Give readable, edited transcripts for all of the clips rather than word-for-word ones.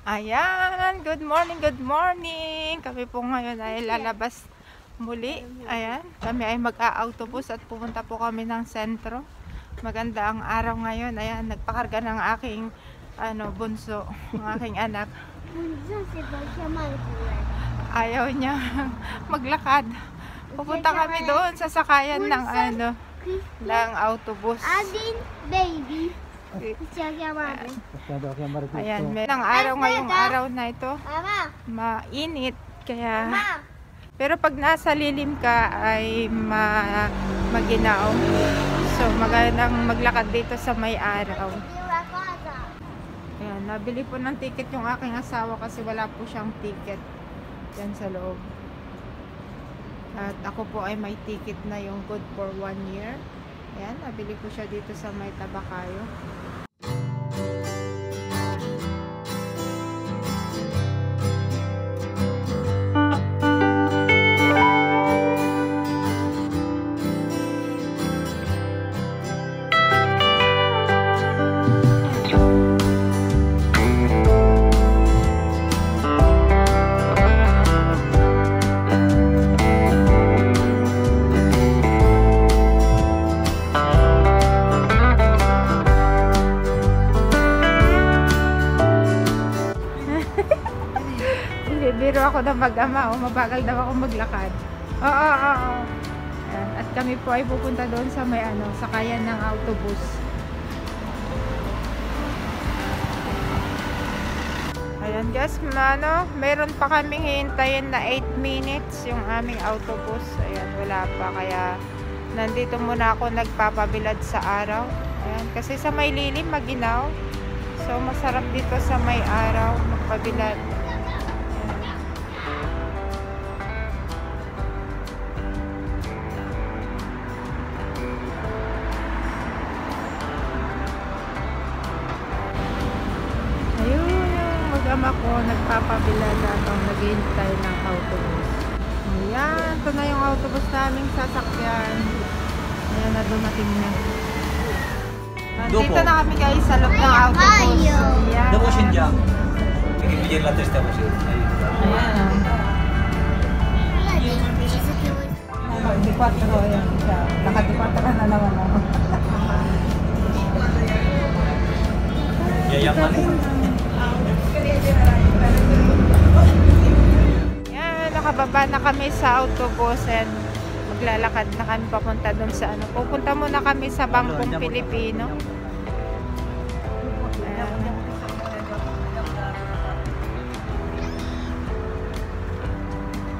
Ayan, good morning, good morning. Kami po ngayon ay lalabas muli. Ayan, kami ay mag-a-autobus at pupunta po kami ng sentro. Maganda ang araw ngayon. Ayan, nagpakarga ng aking bunso, ng aking anak. Ayaw niya maglakad. Pupunta kami doon sa sakayan ng ng autobus. Adin, baby. Ayan, ang araw ngayong araw na ito, Mama. mainit. Kaya, Mama. pero pag nasa lilim ka ay maginaw. So, magandang maglakad dito sa may araw. Ayan, nabili po ng ticket yung aking asawa kasi wala po siyang ticket yan sa loob. At ako po ay may ticket na yung good for 1 year. Ayan, nabili ko siya dito sa may Tabakayo. Biro ako na mag-ama, mabagal daw ako maglakad. Oo. Ayan. At kami po ay pupunta doon sa may sakayan ng autobus. Ayan guys, meron pa kaming hihintayin na 8 minutes yung aming autobus. Ayan, wala pa, kaya nandito muna ako nagpapabilad sa araw. Ayan, kasi sa may lilim maginaw. So masarap dito sa may araw magpabilad. Mag-ama ko, nagpapabilad habang naghihintay ng autobus. Ayan, ito na yung autobus naming sasakyan. Ayan na, dumating na. Nandito na kami guys sa loob ng autobus. Ayan. Dopo scendiamo. Quindi pigliare la testa così. Ayan. 24 yan siya. Naka-24 na naman ako. Yayaman eh. Yan, nakababa na kami sa autobus and maglalakad na kami papunta doon sa pupunta muna kami sa Bangkong Pilipino.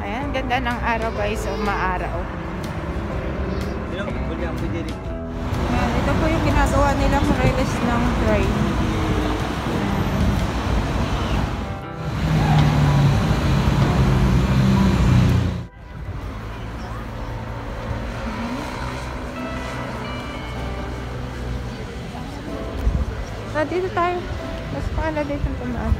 Ayan, ganda ng araw guys, umaaraw. Ayan, ito po yung ginagawa nilang release ng train. Dito tayo. Mas paala dito ang tumaan.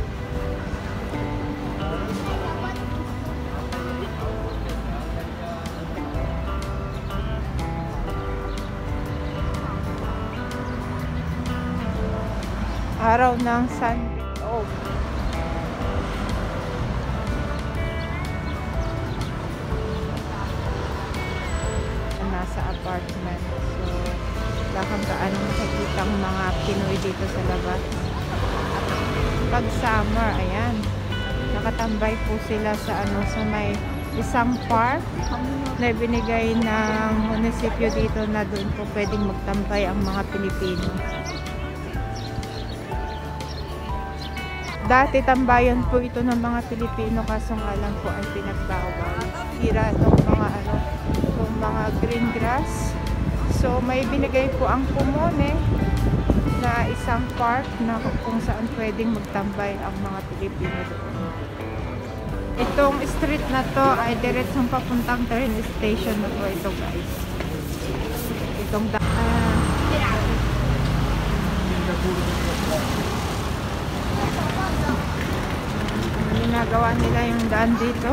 Araw ng Sunday. Oh. Nasa apartment. So, wala kang gaano makikita ang mga Pinoy dito sa labas. Pag summer, ayan, nakatambay po sila sa sa may isang park na binigay ng munisipyo dito na doon po pwedeng magtambay ang mga Pilipino. Dati tambayan po ito ng mga Pilipino, kaso nga lang po ay pinagbawal. Hira itong mga green grass. So may binigay po ang Kumone na isang park na kung saan pwedeng magtambay ang mga Pilipino doon. Itong street na to ay diretsong papuntang train station na po ito guys. Itong ginagawa nila yung daan dito.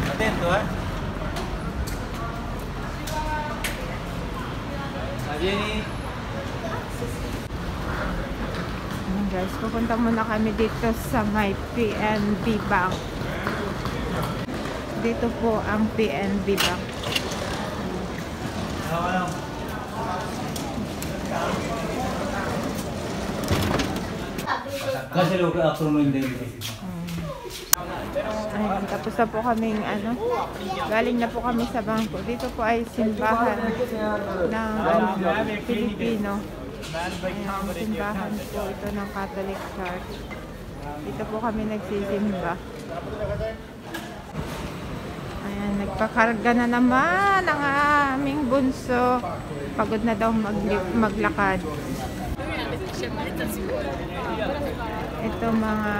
Attento Vieni. guys. Pupunta muna kami dito sa may PNB Bank. Dito po ang PNB Bank. Kasi lo ka apro mo hindi. Ayun, tapos na po kaming galing na po kami sa bangko. Dito po ay simbahan ng Pilipino. Ayan, simbahan po ito ng Catholic Church. Dito po kami nagsisimba. Ayan, nagpakarga na naman ang aming bunso. Pagod na daw maglakad. Ito mga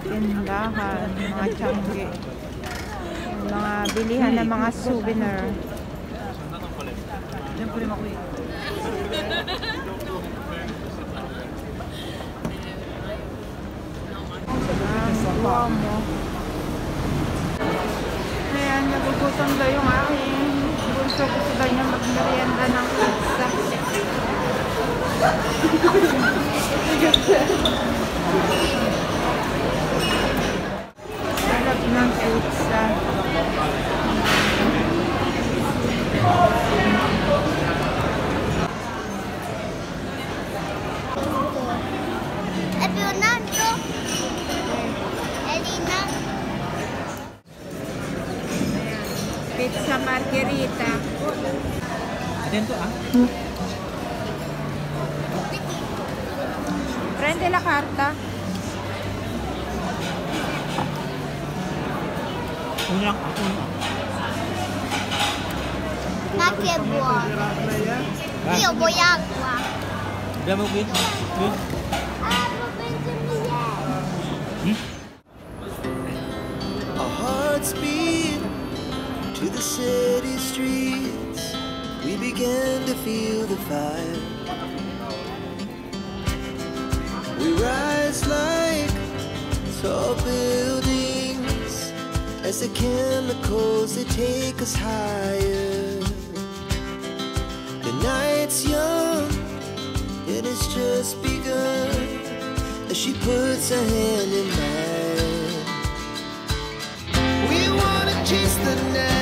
tindahan, mga tiyangge, mga bilihan ng mga souvenir. Wow mo. Ayan, nagugutom daw yung aking bunso. Gusto daw niya magmerienda ng pizza. Sarap ng pizza. Fernando. Elina. Pizza margherita. Atento Prende la carta. Ma che buono. Io voglio acqua. Abbiamo qui. Our hearts beat to the city streets. We began to feel the fire. We rise like tall buildings as the chemicals they take us higher. The night's young, it has just begun as she puts her hand in mine. We wanna chase the night.